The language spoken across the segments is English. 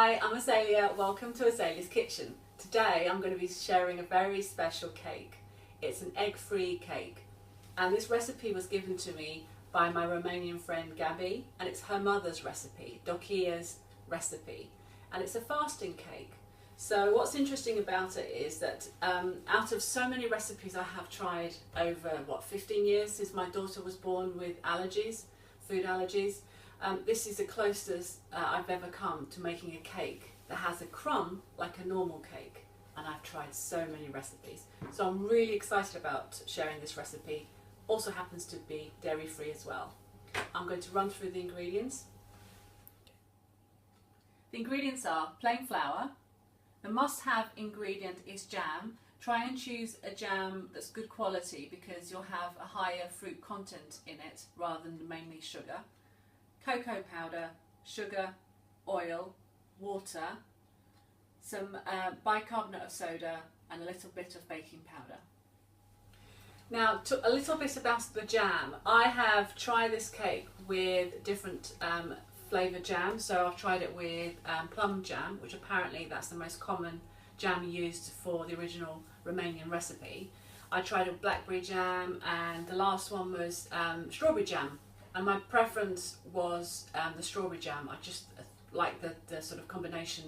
Hi, I'm Azalea. Welcome to Azalea's Kitchen. Today I'm going to be sharing a very special cake. It's an egg-free cake, and this recipe was given to me by my Romanian friend Gabby, and it's her mother's recipe, Dochia's recipe, and it's a fasting cake. So what's interesting about it is that out of so many recipes I have tried over 15 years since my daughter was born with allergies, food allergies, this is the closest I've ever come to making a cake that has a crumb like a normal cake, and I've tried so many recipes. So I'm really excited about sharing this recipe. Also happens to be dairy free as well. I'm going to run through the ingredients. The ingredients are plain flour. The must-have ingredient is jam. Try and choose a jam that's good quality because you'll have a higher fruit content in it rather than mainly sugar. Cocoa powder, sugar, oil, water, some bicarbonate of soda and a little bit of baking powder. Now, a little bit about the jam. I have tried this cake with different flavoured jam. So I've tried it with plum jam, which apparently that's the most common jam used for the original Romanian recipe. I tried it with blackberry jam, and the last one was strawberry jam. And my preference was the strawberry jam. I just like the sort of combination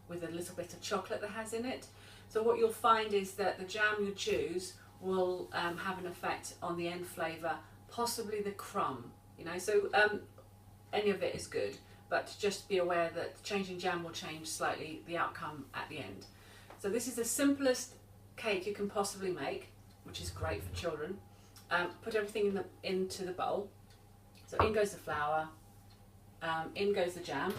with a little bit of chocolate that has in it. So what you'll find is that the jam you choose will have an effect on the end flavour, possibly the crumb, you know. So any of it is good, but just be aware that changing jam will change slightly the outcome at the end. So this is the simplest cake you can possibly make, which is great for children. Put everything into the bowl. So in goes the flour, in goes the jam,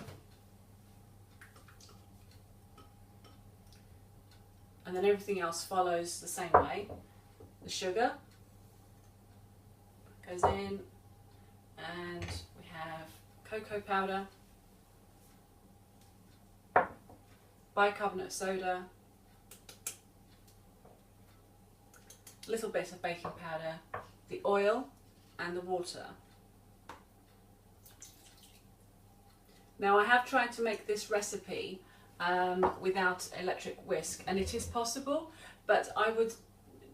and then everything else follows the same way. The sugar goes in, and we have cocoa powder, bicarbonate of soda, a little bit of baking powder, the oil and the water. Now I have tried to make this recipe without electric whisk, and it is possible, but I would,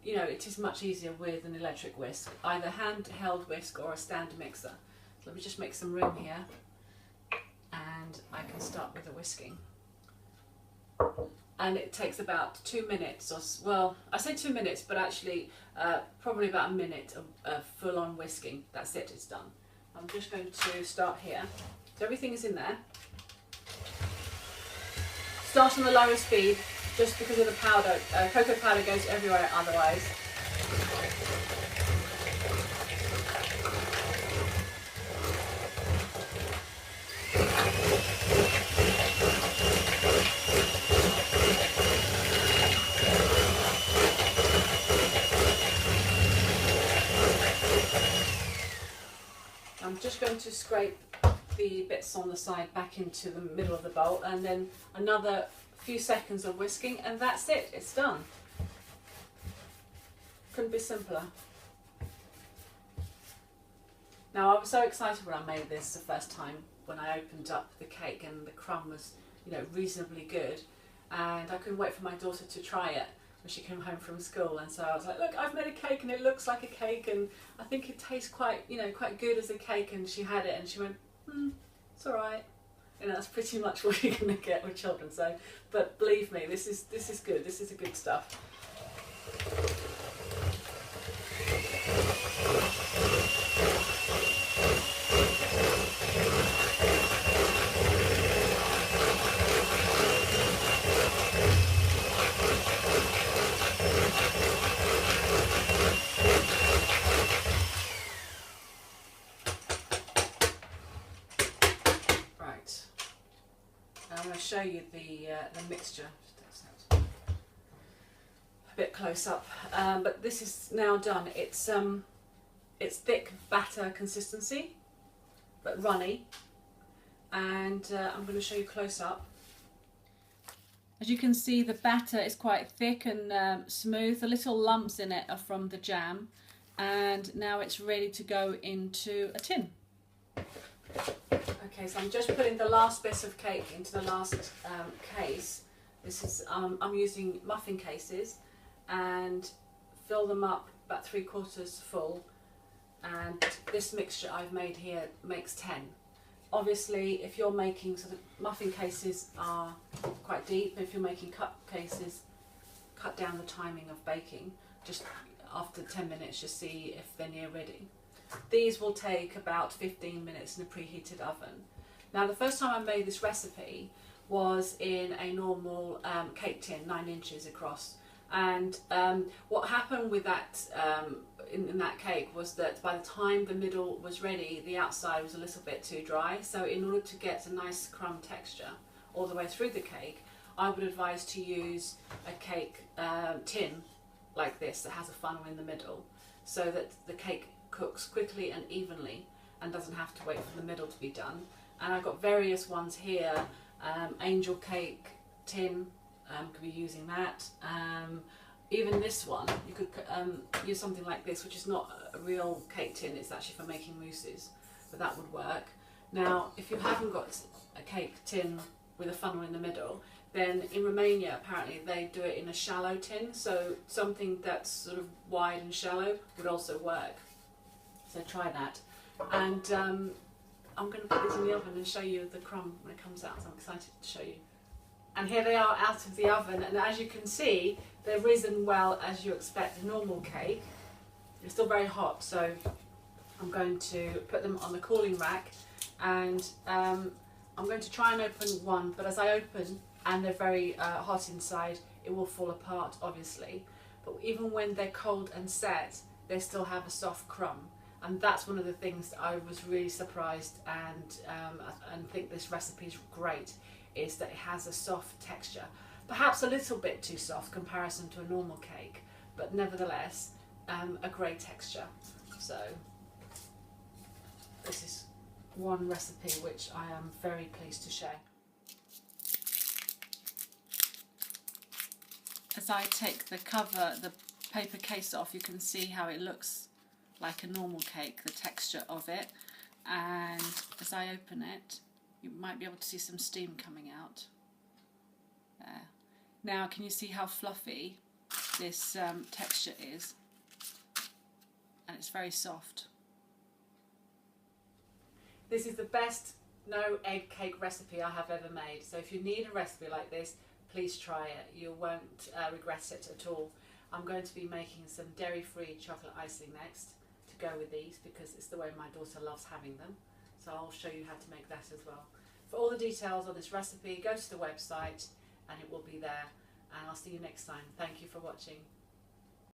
you know, it is much easier with an electric whisk, either handheld whisk or a stand mixer. So let me just make some room here, and I can start with the whisking. And it takes about 2 minutes, or, well, I say 2 minutes, but actually probably about a minute of full-on whisking. That's it, it's done. I'm just going to start here. So everything is in there. Start on the lower speed, just because of the powder. Cocoa powder goes everywhere otherwise. I'm just going to scrape the bits on the side back into the middle of the bowl, and then another few seconds of whisking, and that's it, it's done. Couldn't be simpler. Now I was so excited when I made this the first time, when I opened up the cake and the crumb was, you know, reasonably good, and I couldn't wait for my daughter to try it when she came home from school. And so I was like, look, I've made a cake and it looks like a cake, and I think it tastes quite, you know, quite good as a cake. And she had it and she went, it's all right. You know, that's pretty much what you're going to get with children. So, but believe me, this is good. This is the good stuff. I'm going to show you the mixture a bit close up, but this is now done. It's thick batter consistency, but runny, and I'm going to show you close up. As you can see, the batter is quite thick and smooth. The little lumps in it are from the jam, and now it's ready to go into a tin. Okay, so I'm just putting the last bit of cake into the last case. This is I'm using muffin cases, and fill them up about 3/4 full. And this mixture I've made here makes 10. Obviously, if you're making sort of muffin cases are quite deep. If you're making cup cases, cut down the timing of baking. Just after 10 minutes, just see if they're near ready. These will take about 15 minutes in a preheated oven. Now, the first time I made this recipe was in a normal cake tin, 9 inches across. And what happened with that in that cake was that by the time the middle was ready, the outside was a little bit too dry. So in order to get a nice crumb texture all the way through the cake, I would advise to use a cake tin like this that has a funnel in the middle, so that the cake cooks quickly and evenly and doesn't have to wait for the middle to be done. And I've got various ones here, angel cake tin, could be using that. Even this one, you could use something like this, which is not a real cake tin, it's actually for making mousses, but that would work. Now, if you haven't got a cake tin with a funnel in the middle, then in Romania apparently they do it in a shallow tin, so something that's sort of wide and shallow would also work. So try that. And I'm going to put this in the oven and show you the crumb when it comes out, so I'm excited to show you. And here they are out of the oven, and as you can see, they've risen well as you expect a normal cake. They're still very hot, so I'm going to put them on the cooling rack, and I'm going to try and open one, but as I open, and they're very hot inside, it will fall apart obviously. But even when they're cold and set, they still have a soft crumb. And that's one of the things that I was really surprised and think this recipe is great, is that it has a soft texture. Perhaps a little bit too soft in comparison to a normal cake, but nevertheless a great texture. So this is one recipe which I am very pleased to share. As I take the cover, the paper case off, you can see how it looks like a normal cake, the texture of it. And as I open it, you might be able to see some steam coming out. There. Now, can you see how fluffy this texture is? And it's very soft. This is the best no egg cake recipe I have ever made. So if you need a recipe like this, please try it. You won't regret it at all. I'm going to be making some dairy-free chocolate icing next to go with these, because it's the way my daughter loves having them. So I'll show you how to make that as well. For all the details on this recipe, go to the website and it will be there. And I'll see you next time. Thank you for watching.